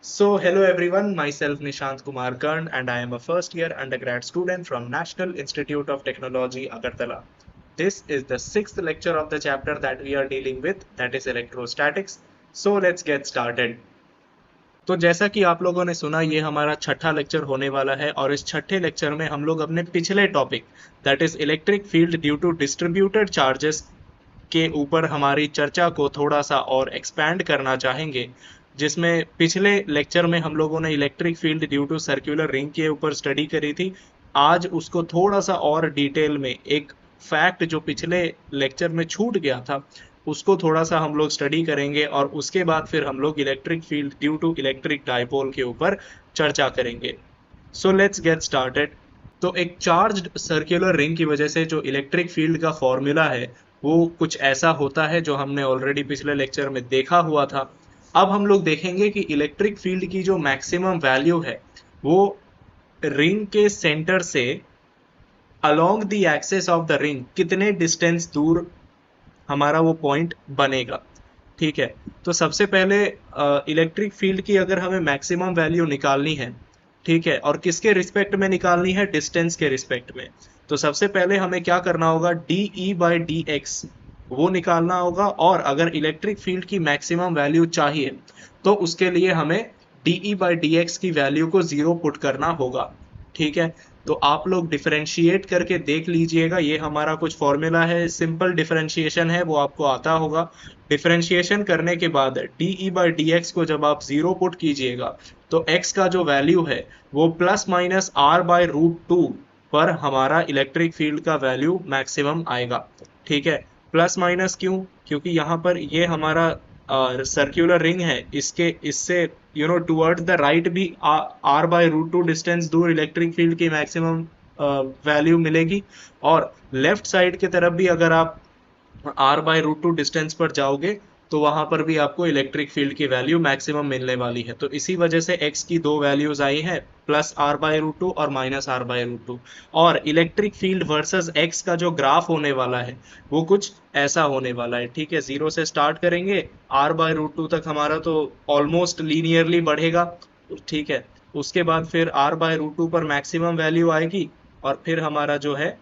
So, hello everyone, myself Nishant Kumar Karn, and I am a first year undergrad student from National Institute of Technology, Agartala. This is the sixth lecture of the chapter that we are dealing with, that is electrostatics. So, let's get started. तो जैसा कि आप लोगों ने सुना, ये हमारा छठा लेक्चर होने वाला है और इस छठे लेक्चर में हम लोग अपने पिछले topic that is electric field due to distributed charges के ऊपर हमारी चर्चा को थोड़ा सा और एक्सपैंड करना चाहेंगे, जिसमें पिछले लेक्चर में हम लोगों ने electric field due to circular ring के ऊपर स्टडी करी थी। आज उसको थोड़ा सा और डिटेल में एक फैक्ट जो पिछले लेक्चर में छूट गया था उसको थोड़ा सा हम लोग स्टडी करेंगे और उसके बाद फिर हम लोग electric field due to electric dipole के ऊपर चर्चा करेंगे। So let's get started. तो एक चार्ज्ड सर्कुलर रिंग की वजह से जो इलेक्ट्रिक फील्ड का फॉर्मूला है वो कुछ ऐसा होता है जो हमने ऑलरेडी पिछले लेक्चर में देखा हुआ था। अब हम लोग देखेंगे कि इलेक्ट्रिक फील्ड की जो मैक्सिमम वैल्यू है वो रिंग के सेंटर से along the axis of the ring कितने डिस्टेंस दूर हमारा वो पॉइंट बनेगा। ठीक है, तो सबसे पहले इलेक्ट्रिक फील्ड की अगर हमें मैक्सिमम वैल्यू निकालनी है, ठीक है, और किसके रिस्पेक्ट में निकालनी है, डिस्टेंस के रिस्पेक्ट में, तो सबसे पहले हमें क्या करना होगा, D E by D x वो निकालना होगा। और अगर इलेक्ट्रिक फील्ड की मैक्सिमम वैल्यू चाहिए तो उसके लिए हमें D E by D x की वैल्यू को जीरो पुट करना होगा। ठीक है, तो आप लोग डिफरेंशिएट करके देख लीजिएगा, ये हमारा कुछ फॉर्मूला है, सिंपल डिफरेंशिएशन है, वो आपको आता होगा। डिफरेंशिएशन करने के बाद D E by D x को जब आप जीरो पुट कीजिएगा तो x का जो वैल्यू है वो plus minus R by root two पर हमारा इलेक्ट्रिक फील्ड का वैल्यू मैक्सिमम आएगा। ठीक है, प्लस माइनस क्यों, क्योंकि यहाँ पर ये हमारा सर्क्यूलर रिंग है, इसके इससे टुवर्ड द राइट भी R by root two distance दूर इलेक्ट्रिक फील्ड की मैक्सिमम वैल्यू मिलेगी, और लेफ्ट साइड की तरफ भी अगर आप R by root two distance पर जाओगे तो वहां पर भी आपको इलेक्ट्रिक फील्ड की वैल्यू मैक्सिमम मिलने वाली है। तो इसी वजह से x की दो वैल्यूज आई हैं, plus r by root two और minus r by root two. और इलेक्ट्रिक फील्ड वर्सेस x का जो ग्राफ होने वाला है वो कुछ ऐसा होने वाला है। ठीक है, जीरो से स्टार्ट करेंगे, आर बाय रूट टू तक हमारा तो ऑलमोस्ट लीनियरली बढ़ेगा। ठीक है, उसके बाद फिर आर बाय रूट टू पर मैक्सिमम वैल्यू आएगी, और फिर हमारा जो है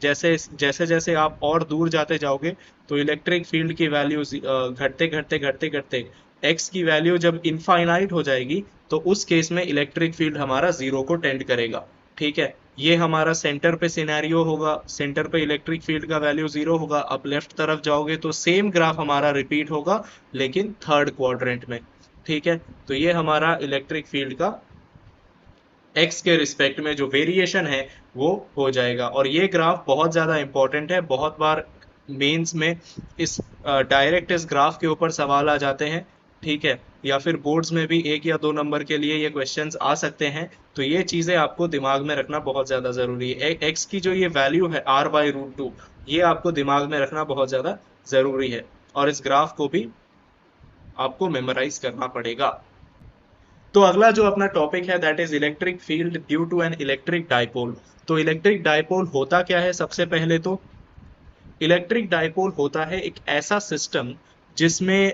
जैसे जैसे जैसे आप और दूर जाते जाओगे तो इलेक्ट्रिक फील्ड की वैल्यू घटते घटते घटते घटते x की वैल्यू जब इनफाइनाइट हो जाएगी तो उस केस में इलेक्ट्रिक फील्ड हमारा जीरो को टेंड करेगा। ठीक है, ये हमारा सेंटर पे सिनेरियो होगा, सेंटर पे इलेक्ट्रिक फील्ड का वैल्यू जीरो होगा। अब लेफ्ट तरफ जाओगे तो सेम ग्राफ हमारा रिपीट होगा लेकिन थर्ड क्वाड्रेंट में। ठीक है, तो ये हमारा इलेक्ट्रिक फील्ड का एक्स के रिस्पेक्ट में जो वेरिएशन है वो हो जाएगा। और ये ग्राफ बहुत ज़्यादा इंपॉर्टेंट है, बहुत बार मेंस में इस डायरेक्ट इस ग्राफ के ऊपर सवाल आ जाते हैं। ठीक है, या फिर बोर्ड्स में भी एक या दो नंबर के लिए ये क्वेश्चंस आ सकते हैं, तो ये चीज़ें आपको दिमाग में रखना बहुत ज़्यादा ज़रूरी है। एक्स की जो ये वैल्यू है आर बाई रूट टू, ये आपको दिमाग में रखना बहुत ज़्यादा ज़रूरी है, और इस ग्राफ को भी आपको मेमोराइज करना पड़ेगा। तो अगला जो अपना टॉपिक है that is electric field due to an electric dipole. तो इलेक्ट्रिक डाइपोल होता क्या है, सबसे पहले तो इलेक्ट्रिक डाइपोल होता है एक ऐसा सिस्टम जिसमें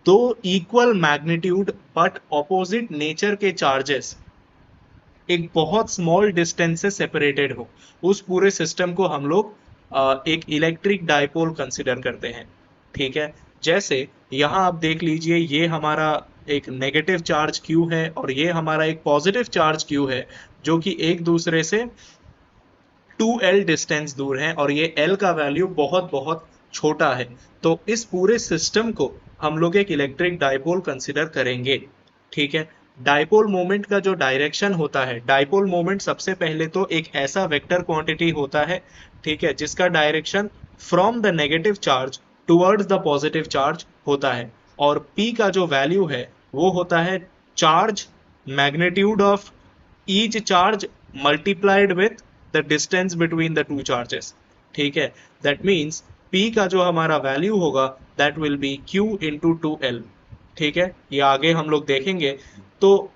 दो equal magnitude but opposite nature के चार्जेस एक बहुत स्मॉल डिस्टेंस से सेपरेटेड हो, उस पूरे सिस्टम को हम लोग एक इलेक्ट्रिक डाइपोल कंसिडर करते हैं। ठीक है, जैसे यहाँ आप देख लीजिए, ये हमारा एक नेगेटिव चार्ज Q है और ये हमारा एक पॉजिटिव चार्ज Q है, जो कि एक दूसरे से 2L डिस्टेंस दूर है, और ये L का वैल्यू बहुत बहुत छोटा है। तो इस पूरे सिस्टम को हम लोग एक इलेक्ट्रिक डाइपोल कंसिडर करेंगे। ठीक है, डाइपोल मोमेंट का जो डायरेक्शन होता है, डाइपोल मोमेंट सबसे पहले तो एक ऐसा वेक्टर क्वांटिटी होता है, ठीक है, जिसका direction from the negative charge towards the positive charge होता है। और P का जो वैल्यू है वो होता है charge magnitude of each charge multiplied with the distance between the two charges. ठीक है, दैट मीन्स P का जो हमारा वैल्यू होगा that will B Q into 2L। ठीक है, ये आगे हम लोग देखेंगे। तो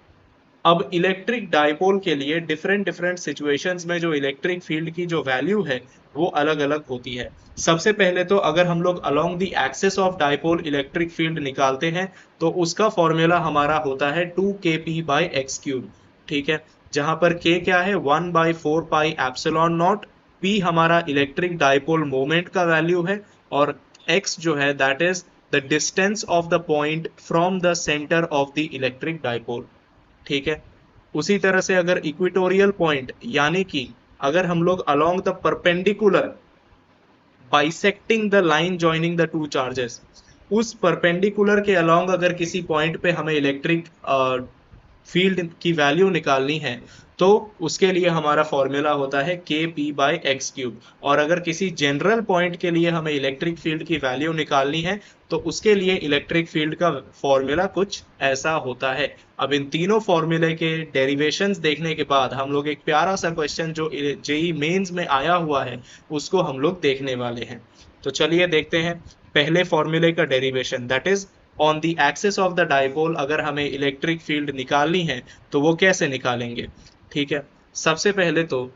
अब इलेक्ट्रिक डाइपोल के लिए डिफरेंट डिफरेंट सिचुएशंस में जो इलेक्ट्रिक फील्ड की जो वैल्यू है वो अलग अलग होती है। सबसे पहले तो अगर हम लोग along the axis of dipole electric field निकालते हैं तो उसका फॉर्मूला हमारा होता है 2kp/x³। ठीक है, जहां पर k क्या है, 1/4πε0, p हमारा इलेक्ट्रिक डाइपोल मोमेंट का वैल्यू है, और x जो है that is the distance of the point from the centre of the electric dipole. ठीक है, उसी तरह से अगर इक्वेटोरियल पॉइंट यानी कि अगर हम लोग along the perpendicular bisecting the line joining the two charges, उस परपेंडिकुलर के अलोंग अगर किसी पॉइंट पे हमें इलेक्ट्रिक फील्ड की वैल्यू निकालनी है तो उसके लिए हमारा फॉर्मूला होता है kp/x³। और अगर किसी जनरल पॉइंट के लिए हमें इलेक्ट्रिक फील्ड की वैल्यू निकालनी है तो उसके लिए इलेक्ट्रिक फील्ड का फॉर्मूला कुछ ऐसा होता है। अब इन तीनों फॉर्मूले के डेरिवेशंस देखने के बाद हम लोग एक प्यारा सा क्वेश्चन जो जेई मेंस में आया हुआ है उसको हम लोग देखने वाले हैं। तो चलिए देखते हैं पहले फॉर्मूले का derivation, that is on the axis of the dipole अगर हमें इलेक्ट्रिक फील्ड निकालनी है तो वो कैसे निकालेंगे। ठीक है, सबसे पहले तो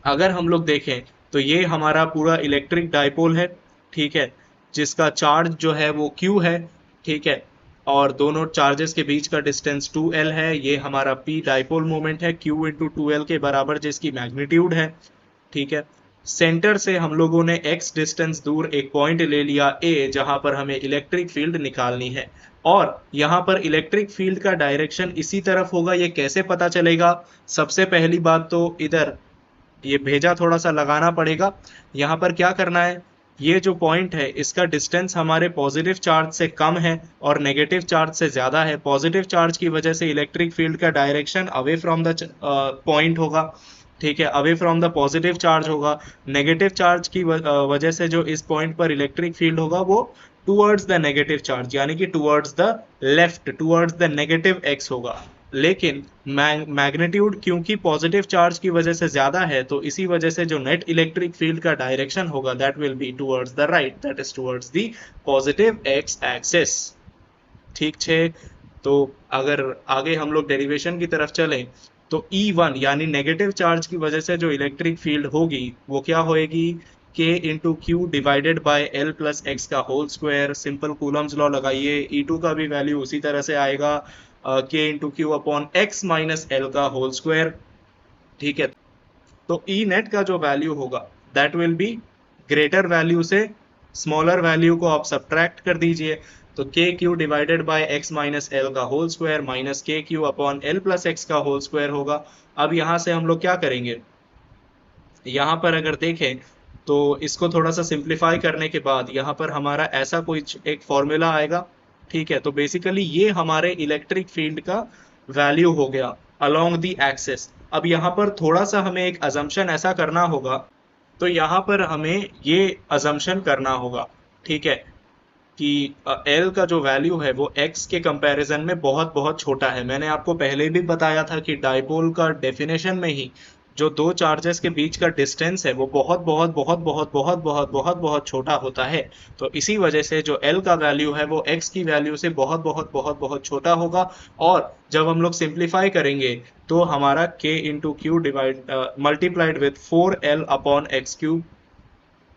अगर हम लोग देखें तो ये हमारा पूरा इलेक्ट्रिक डाइपोल है। ठीक है, जिसका चार्ज जो है वो Q है। ठीक है, और दोनों चार्जेस के बीच का डिस्टेंस 2L है। ये हमारा P डाइपोल मोमेंट है, Q इंटू 2L के बराबर जिसकी मैग्नीट्यूड है। ठीक है, सेंटर से हम लोगों ने x डिस्टेंस दूर एक पॉइंट ले लिया A जहां पर हमें इलेक्ट्रिक फील्ड निकालनी है, और यहां पर इलेक्ट्रिक फील्ड का डायरेक्शन इसी तरफ होगा। ये कैसे पता चलेगा, सबसे पहली बात तो इधर ये भेजा थोड़ा सा लगाना पड़ेगा। यहाँ पर क्या करना है, ये जो पॉइंट है इसका डिस्टेंस हमारे पॉजिटिव चार्ज से कम है और नेगेटिव चार्ज से ज्यादा है। पॉजिटिव चार्ज की वजह से इलेक्ट्रिक फील्ड का direction away from the point होगा। ठीक है, away from the positive charge होगा। नेगेटिव चार्ज की वजह से जो इस पॉइंट पर इलेक्ट्रिक फील्ड होगा वो टूवर्ड्स द नेगेटिव चार्ज यानी कि towards the left, towards the negative x होगा। लेकिन मैग्नीट्यूड क्योंकि पॉजिटिव चार्ज की वजह से ज्यादा है तो इसी वजह से जो नेट इलेक्ट्रिक फील्ड का डायरेक्शन होगा that will be towards the right, that is towards the positive x axis. ठीक है, तो अगर आगे हम लोग डेरिवेशन की तरफ चलें तो E1 यानी नेगेटिव चार्ज की वजह से जो इलेक्ट्रिक फील्ड होगी वो क्या होएगी, k into q divided by l plus x का whole square. Simple Coulomb's law लगाइए, E2 का भी वैल्यू उसी तरह से आएगा, k into Q upon x minus L का होल स्क्वायर। ठीक है, तो ई नेट का जो वैल्यू होगा that will be greater value से स्मॉलर वैल्यू को आप सब्ट्रैक्ट कर दीजिए, तो के Q divided bye x minus L का होल स्क्वायर माइनस के Q upon L plus x का होल स्क्वायर होगा। अब यहाँ से हम लोग क्या करेंगे, यहाँ पर अगर देखें तो इसको थोड़ा सा सिंप्लीफाई करने के बाद यहाँ पर हमारा ऐसा कोई एक फॉर्मूला आएगा। ठीक है, तो बेसिकली ये हमारे इलेक्ट्रिक फील्ड का वैल्यू हो गया अलोंग दी एक्सिस। अब यहाँ पर थोड़ा सा हमें एक अजम्पशन ऐसा करना होगा, तो यहाँ पर हमें ये अजम्पशन करना होगा, ठीक है, कि L का जो वैल्यू है वो X के कंपैरिजन में बहुत बहुत छोटा है। मैंने आपको पहले भी बताया था कि डाइपोल का डेफिनेशन में ही जो दो चार्जेस के बीच का डिस्टेंस है वो बहुत बहुत बहुत बहुत बहुत बहुत बहुत बहुत छोटा होता है। तो इसी वजह से जो L का वैल्यू है वो X की वैल्यू से बहुत बहुत बहुत बहुत छोटा होगा। और जब हम लोग सिंप्लीफाई करेंगे तो हमारा K into Q divide multiplied with 4L upon x cube,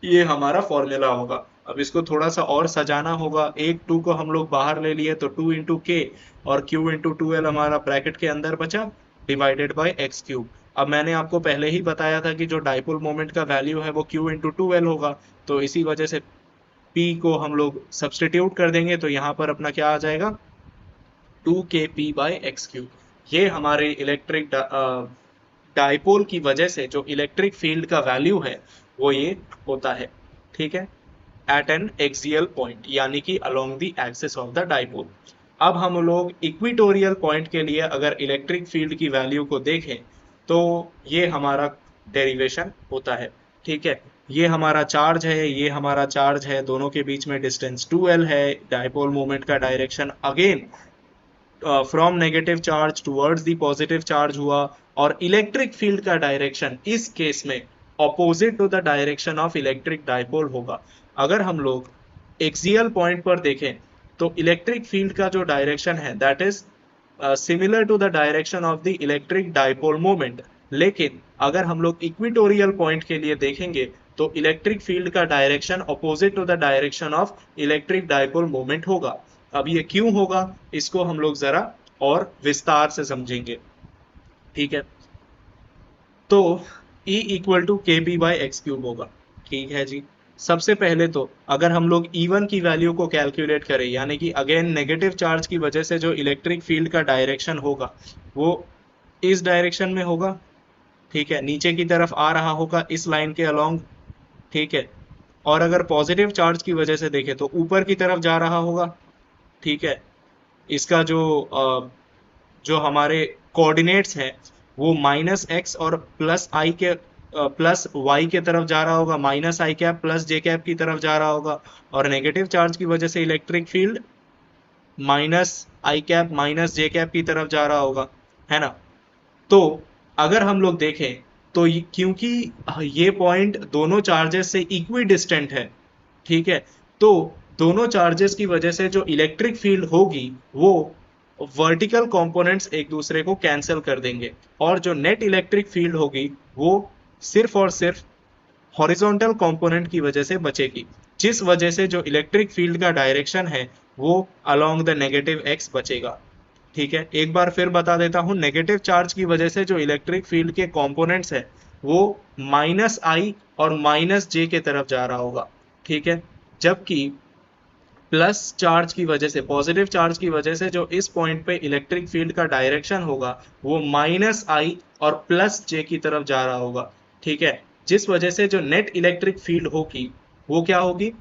ये हमारा फॉर्मूला होगा। अब इसको थोड़ा सा और सजाना होगा, एक 2 को हम लोग बाहर ले लिए तो 2 इंटू के और Q इंटू 2L हमारा ब्रैकेट के अंदर बचा डिवाइडेड बाई एक्स क्यूब। अब मैंने आपको पहले ही बताया था कि जो डाइपोल मोमेंट का वैल्यू है वो Q इंटू 2L होगा, तो इसी वजह से P को हम लोग सब्सटीट्यूट कर देंगे तो यहाँ पर अपना क्या आ जाएगा 2kp/x³। ये हमारे इलेक्ट्रिक डाइपोल की वजह से जो इलेक्ट्रिक फील्ड का वैल्यू है वो ये होता है। ठीक है, एट एन एक्सियल पॉइंट यानी कि along the axis of the dipole. अब हम लोग इक्वेटोरियल पॉइंट के लिए अगर इलेक्ट्रिक फील्ड की वैल्यू को देखें तो ये हमारा डेरिवेशन होता है। ठीक है, ये हमारा चार्ज है, ये हमारा चार्ज है, दोनों के बीच में डिस्टेंस 2L है। डाइपोल मोमेंट का direction again from negative charge towards the positive charge हुआ, और इलेक्ट्रिक फील्ड का डायरेक्शन इस केस में opposite to the direction of electric dipole होगा। अगर हम लोग एक्सियल पॉइंट पर देखें तो इलेक्ट्रिक फील्ड का जो डायरेक्शन है that is similar to the direction of the electric dipole moment. लेकिन अगर हम लोग इक्वेटोरियल पॉइंट के लिए देखेंगे तो इलेक्ट्रिक फील्ड का direction opposite to the direction of electric dipole moment होगा। अब ये क्यों होगा, इसको हम लोग जरा और विस्तार से समझेंगे। ठीक है, तो E इक्वल टू के बी बाई एक्स क्यूब होगा। ठीक है जी। सबसे पहले तो अगर हम लोग E1 की वैल्यू को कैलकुलेट करें, यानी कि अगेन नेगेटिव चार्ज की वजह से जो इलेक्ट्रिक फील्ड का डायरेक्शन होगा वो इस डायरेक्शन में होगा। ठीक है, नीचे की तरफ आ रहा होगा इस लाइन के अलोंग। ठीक है, और अगर पॉजिटिव चार्ज की वजह से देखें तो ऊपर की तरफ जा रहा होगा। ठीक है, इसका जो हमारे कोऑर्डिनेट्स हैं वो माइनस एक्स और प्लस आई के प्लस वाई के तरफ जा रहा होगा, माइनस आई कैप प्लस जे कैप की तरफ जा रहा होगा। और नेगेटिव चार्ज की वजह से इलेक्ट्रिक फील्ड माइनस आई कैप माइनस जे कैप की तरफ जा रहा होगा, है ना। तो अगर हम लोग देखें तो क्योंकि ये पॉइंट दोनों चार्जेस से इक्वी डिस्टेंट है, ठीक है, तो दोनों चार्जेस की वजह से जो इलेक्ट्रिक फील्ड होगी वो वर्टिकल कंपोनेंट्स एक दूसरे को कैंसिल कर देंगे, और जो नेट इलेक्ट्रिक फील्ड होगी वो सिर्फ और सिर्फ हॉरिजॉन्टल कंपोनेंट की वजह से बचेगी, जिस वजह से जो इलेक्ट्रिक फील्ड का डायरेक्शन है वो अलोंग द नेगेटिव एक्स बचेगा। ठीक है, एक बार फिर बता देता हूं, नेगेटिव चार्ज की वजह से जो इलेक्ट्रिक फील्ड के कंपोनेंट्स है वो माइनस आई और माइनस जे के तरफ जा रहा होगा। ठीक है, जबकि प्लस चार्ज की वजह से, पॉजिटिव चार्ज की वजह से जो इस पॉइंट पे इलेक्ट्रिक फील्ड का डायरेक्शन होगा वो माइनस आई और प्लस जे की तरफ जा रहा होगा। ठीक है, जिस वजह से जो नेट इलेक्ट्रिक फील्ड होगी वो क्या होगी,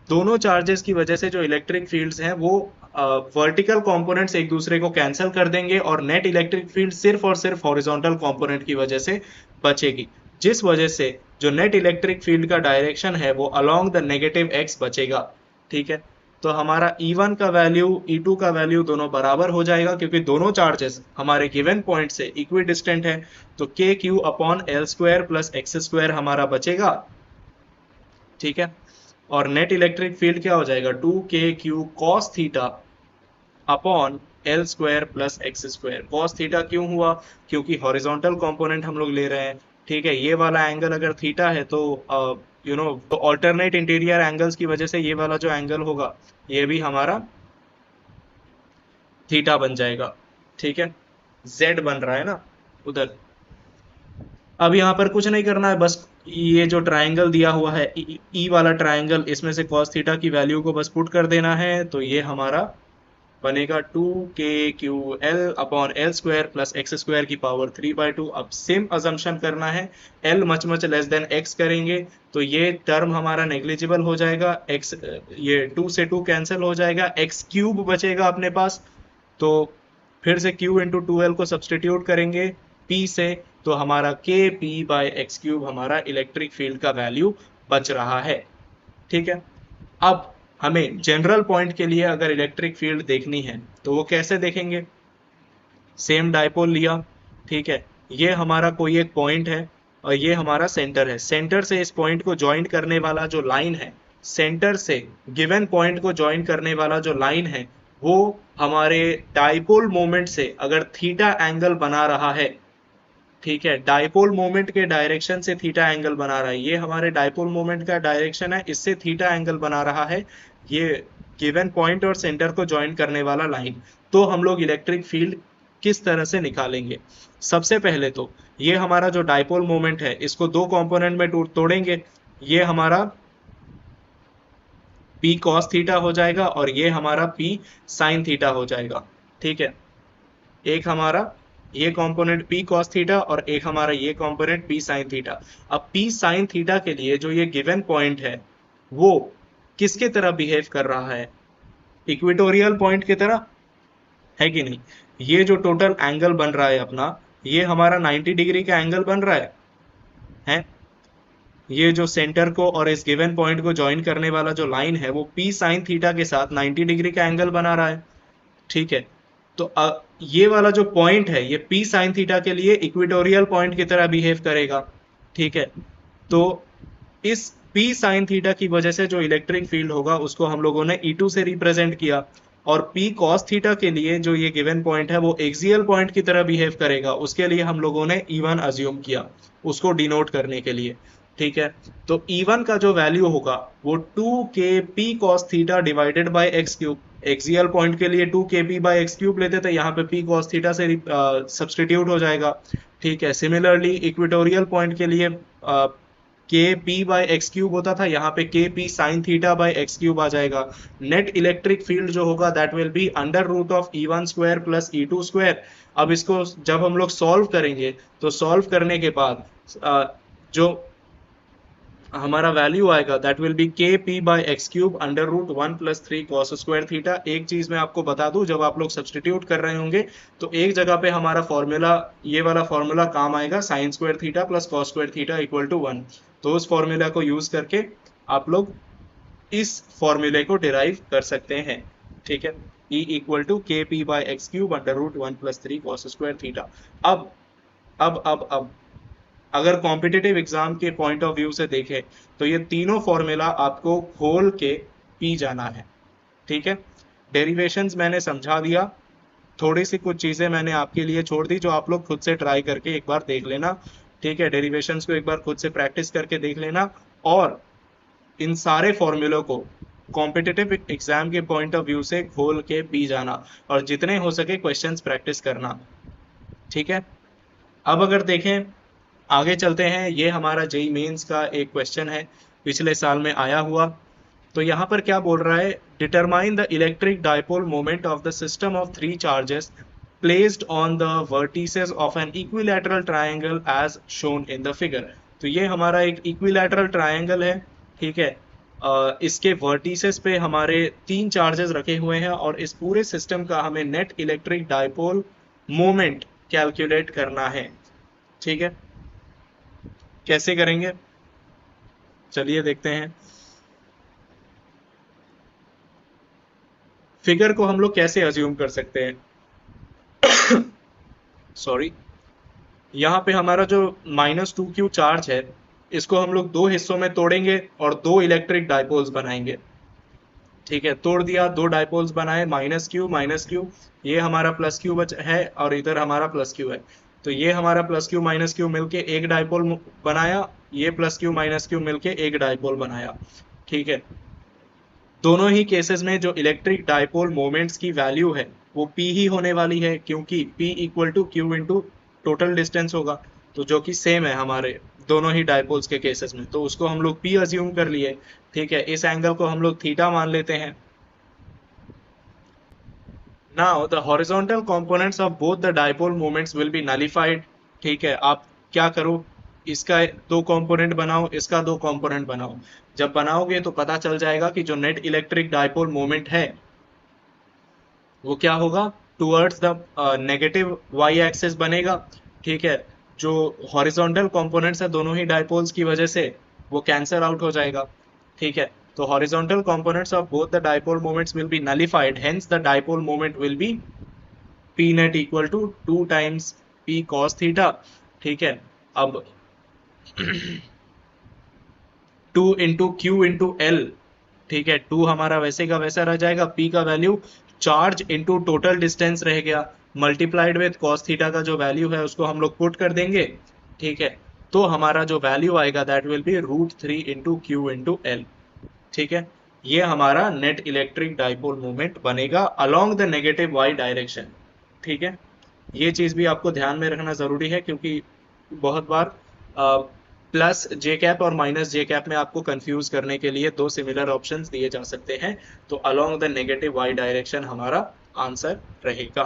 दोनों चार्जेस की वजह से जो इलेक्ट्रिक फील्ड्स हैं वो वर्टिकल कंपोनेंट्स एक दूसरे को कैंसिल कर देंगे और नेट इलेक्ट्रिक फील्ड सिर्फ और सिर्फ हॉरिजॉन्टल कंपोनेंट की वजह से बचेगी, जिस वजह से जो नेट इलेक्ट्रिक फील्ड का डायरेक्शन है वो अलोंग द नेगेटिव एक्स बचेगा। ठीक है, तो हमारा E1 का वैल्यू E2 का वैल्यू दोनों बराबर हो जाएगा क्योंकि दोनों चार्जेस हमारे गिवन पॉइंट से इक्वी डिस्टेंट है। तो के Q upon L square plus x square हमारा बचेगा। ठीक है, और नेट इलेक्ट्रिक फील्ड क्या हो जाएगा, 2k cos theta upon L square plus x square. Cos theta क्यों हुआ, क्योंकि हॉरिजॉन्टल कंपोनेंट हम लोग ले रहे हैं। ठीक है, ये वाला एंगल अगर थीटा है तो तो ऑल्टरनेट इंटीरियर एंगल्स की वजह से ये वाला जो एंगल होगा ये भी हमारा थीटा बन जाएगा। ठीक है, जेड बन रहा है ना उधर। अब यहाँ पर कुछ नहीं करना है, बस ये जो ट्रायंगल दिया हुआ है ई वाला ट्रायंगल, इसमें से cos थीटा की वैल्यू को बस पुट कर देना है, तो ये हमारा बनेगा 2k/L upon L square plus x square की पावर 3/2। अब सेम अजम्पशन करना है, L much less than x करेंगे तो ये टर्म हमारा नेग्लिजिबल हो जाएगा, x ये 2 से 2 कैंसिल हो जाएगा, x³ बचेगा अपने पास। तो फिर से q इंटू 2l को सब्सटीट्यूट करेंगे p से, तो हमारा kp/x³ हमारा इलेक्ट्रिक फील्ड का वैल्यू बच रहा है। ठीक है, अब हमें जनरल पॉइंट के लिए अगर इलेक्ट्रिक फील्ड देखनी है तो वो कैसे देखेंगे, सेम डाइपोल लिया। ठीक है, ये हमारा कोई एक पॉइंट है और ये हमारा सेंटर है, सेंटर से इस पॉइंट को ज्वाइन करने वाला जो लाइन है, सेंटर से गिवन पॉइंट को ज्वाइन करने वाला जो लाइन है वो हमारे डाइपोल मोमेंट से अगर थीटा एंगल बना रहा है, ठीक है, डाइपोल मोमेंट के डायरेक्शन से थीटा एंगल बना रहा है, ये हमारे डाइपोल मोमेंट का डायरेक्शन है, इससे थीटा एंगल बना रहा है ये गिवन पॉइंट और सेंटर को ज्वाइन करने वाला लाइन। तो हम लोग इलेक्ट्रिक फील्ड किस तरह से निकालेंगे, सबसे पहले तो ये हमारा जो डाइपोल मोमेंट है इसको दो कंपोनेंट में तोड़ेंगे, ये हमारा p cos थीटा हो जाएगा और ये हमारा p sin थीटा हो जाएगा। ठीक है, एक हमारा ये कंपोनेंट p cos थीटा और एक हमारा ये कंपोनेंट p sin थीटा। अब p sin थीटा के लिए जो ये गिवन पॉइंट है वो किसके तरह बिहेव कर रहा है, इक्वेटोरियल पॉइंट की तरह, है कि नहीं। ये जो टोटल एंगल बन रहा है अपना, ये हमारा 90 डिग्री का एंगल बन रहा है? ये जो सेंटर को और इस गिवन पॉइंट को ज्वाइन करने वाला जो लाइन है वो p sin थीटा के साथ 90 डिग्री का एंगल बना रहा है। ठीक है, तो ये वाला जो पॉइंट है ये p sin थीटा के लिए इक्वेटोरियल पॉइंट की तरह बिहेव करेगा। ठीक है, तो इस p sin थीटा की वजह से जो इलेक्ट्रिक फील्ड होगा उसको हम लोगों ने E2 से रिप्रेजेंट किया। और P cos थीटा के लिए जो ये गिवन पॉइंट है वो एक्सियल पॉइंट की तरह बिहेव करेगा, उसके लिए हम लोगों ने E1 अज्यूम किया उसको डिनोट करने के लिए। ठीक है, तो E1 का जो वैल्यू होगा वो 2kp cos theta divided by x cube. Axial point के लिए 2kp बाय एक्स क्यूब लेते थे, यहाँ पे p cos थीटा से सब्सटीट्यूट हो जाएगा। ठीक है, सिमिलरली इक्वेटोरियल पॉइंट के लिए के पी बाई एक्स क्यूब होता था, यहाँ पे k p sine theta by x cube आ जाएगा। नेट इलेक्ट्रिक फील्ड जो होगा that will be under root of E1 square plus E2 square. अब इसको जब हम लोग सॉल्व करेंगे तो सॉल्व करने के बाद जो हमारा वैल्यू आएगा that will be K P by x cube under root 1 plus 3 cos square theta. एक चीज मैं आपको बता दूं, जब आप लोग सब्सटीट्यूट कर रहे होंगे तो एक जगह पे हमारा फॉर्मूला, ये वाला फॉर्मूला काम आएगा, sine square theta plus cos square theta equal to 1। तो उस फॉर्मूला को यूज करके आप लोग इस फॉर्मूले को डिराइव कर सकते हैं। ठीक है, E equal to K P by x cube under root 1 plus 3 cos square theta. अब अगर कॉम्पिटिटिव एग्जाम के पॉइंट ऑफ व्यू से देखें तो ये तीनों फॉर्मूला आपको खोल के पी जाना है। ठीक है, डेरिवेशंस मैंने समझा दिया, थोड़ी सी कुछ चीजें मैंने आपके लिए छोड़ दी जो आप लोग खुद से ट्राई करके एक बार देख लेना। ठीक है, डेरिवेशंस को एक बार खुद से प्रैक्टिस करके देख लेना और इन सारे फॉर्मूलों को कॉम्पिटिटिव एग्जाम के पॉइंट ऑफ व्यू से खोल के पी जाना और जितने हो सके क्वेश्चंस प्रैक्टिस करना। ठीक है, अब अगर देखें आगे चलते हैं, ये हमारा जेई मेंस का एक क्वेश्चन है, पिछले साल में आया हुआ। तो यहाँ पर क्या बोल रहा है, determine the electric dipole moment of the system of 3 charges placed on the vertices of an equilateral triangle as shown in the figure. तो ये हमारा एक इक्विलैटरल ट्रायंगल है। ठीक है, इसके वर्टिसेस पे हमारे 3 चार्जेस रखे हुए हैं और इस पूरे सिस्टम का हमें net electric dipole moment calculate करना है। ठीक है, कैसे करेंगे चलिए देखते हैं। फिगर को हम लोग कैसे अज्यूम कर सकते हैं सॉरी, यहाँ पे हमारा जो -2q चार्ज है इसको हम लोग दो हिस्सों में तोड़ेंगे और दो इलेक्ट्रिक डायपोल्स बनाएंगे। ठीक है, तोड़ दिया, दो डायपोल्स बनाए, -q, ये हमारा +q है और इधर हमारा +q है। तो ये हमारा +q मिलके एक डायपोल बनाया, ये +q मिलके एक डायपोल बनाया। ठीक है, दोनों ही केसेस में जो इलेक्ट्रिक डायपोल मोमेंट्स की वैल्यू है वो p ही होने वाली है, क्योंकि p equal to q into total distance होगा, तो जो कि सेम है हमारे दोनों ही डायपोल्स के केसेस में, तो उसको हम लोग p अज्यूम कर लिए। ठीक है, इस एंगल को हम लोग थीटा मान लेते हैं। Now the horizontal components of both the dipole moments will be nullified। ठीक है, आप क्या करो, इसका दो कंपोनेंट बनाओ, इसका दो कंपोनेंट बनाओ। जब बनाओगे तो पता चल जाएगा कि जो नेट इलेक्ट्रिक डायपोल मोमेंट है वो क्या होगा, towards the negative Y axis बनेगा। ठीक है, जो हॉरिजॉन्टल कंपोनेंट्स है दोनों ही डायपोल्स की वजह से वो कैंसल आउट हो जाएगा। ठीक है, तो horizontal components of both the dipole moments will be nullified, hence the dipole moment will be p net equal to 2 times p cos theta। ठीक है, अब 2 इंटू क्यू इंटू एल। ठीक है, 2 हमारा वैसे का वैसा रह जाएगा, p का value charge into total distance रह गया, मल्टीप्लाइड विथ cos थीटा का जो वैल्यू है उसको हम लोग पुट कर देंगे। ठीक है, तो हमारा जो वैल्यू आएगा that will be √3 into Q into L. ठीक है, ये हमारा नेट इलेक्ट्रिक डायपोल मोमेंट बनेगा along the negative Y direction. ठीक है, ये चीज भी आपको ध्यान में रखना जरूरी है, क्योंकि बहुत बार प्लस जे कैप और माइनस जे कैप में आपको कंफ्यूज करने के लिए दो सिमिलर ऑप्शंस दिए जा सकते हैं। तो along the negative Y direction हमारा आंसर रहेगा।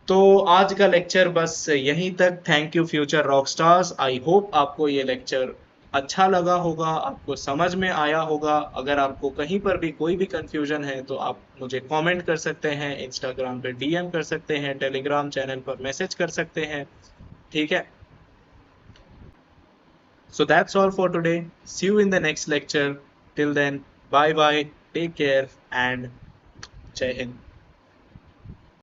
तो आज का लेक्चर बस यहीं तक। Thank you future rockstars. I hope आपको ये लेक्चर अच्छा लगा होगा, आपको समझ में आया होगा। अगर आपको कहीं पर भी कोई भी कंफ्यूजन है तो आप मुझे कमेंट कर सकते हैं, इंस्टाग्राम पे डीएम कर सकते हैं, टेलीग्राम चैनल पर मैसेज कर सकते हैं। ठीक है, so that's all for today. See you in the next lecture. Till then, bye bye, take care and Jai Hind.